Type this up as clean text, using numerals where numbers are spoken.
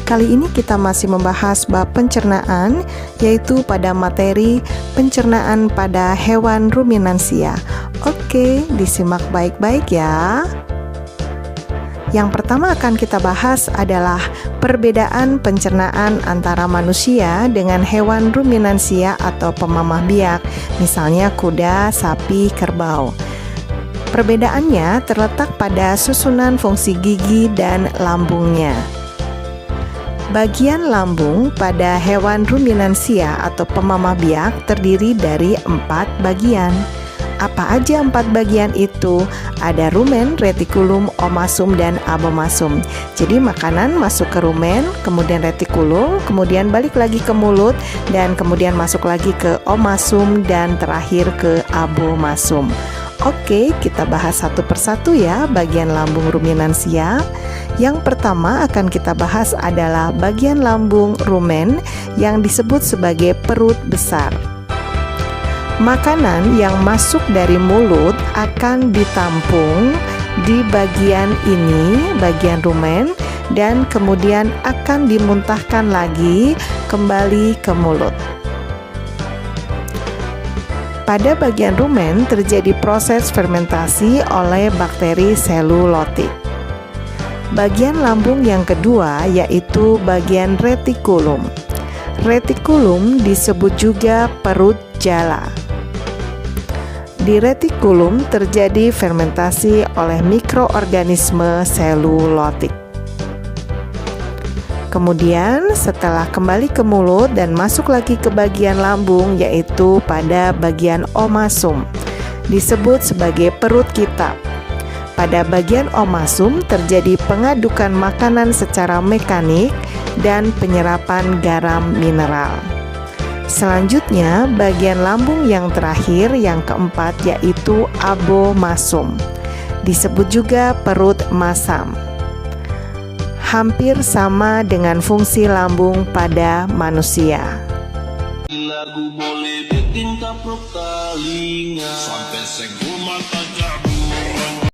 Kali ini kita masih membahas bab pencernaan, yaitu pada materi pencernaan pada hewan ruminansia. Oke, disimak baik-baik ya. Yang pertama akan kita bahas adalah perbedaan pencernaan antara manusia dengan hewan ruminansia atau pemamah biak, misalnya kuda, sapi, kerbau. Perbedaannya terletak pada susunan fungsi gigi dan lambungnya. Bagian lambung pada hewan ruminansia atau pemamah biak terdiri dari 4 bagian. Apa aja 4 bagian itu? Ada rumen, retikulum, omasum, dan abomasum. Jadi makanan masuk ke rumen, kemudian retikulum, kemudian balik lagi ke mulut, dan kemudian masuk lagi ke omasum, dan terakhir ke abomasum. Oke, kita bahas satu persatu ya bagian lambung ruminansia. Yang pertama akan kita bahas adalah bagian lambung rumen yang disebut sebagai perut besar. Makanan yang masuk dari mulut akan ditampung di bagian ini, bagian rumen, dan kemudian akan dimuntahkan lagi kembali ke mulut. Pada bagian rumen terjadi proses fermentasi oleh bakteri selulotik. Bagian lambung yang kedua yaitu bagian retikulum. Retikulum disebut juga perut jala. Di retikulum terjadi fermentasi oleh mikroorganisme selulotik. Kemudian setelah kembali ke mulut dan masuk lagi ke bagian lambung yaitu pada bagian omasum, disebut sebagai perut kitab. Pada bagian omasum terjadi pengadukan makanan secara mekanik dan penyerapan garam mineral. Selanjutnya, bagian lambung yang terakhir, yang keempat, yaitu abomasum. Disebut juga perut masam. Hampir sama dengan fungsi lambung pada manusia. Lagu boleh bikin kaprok telinga sampai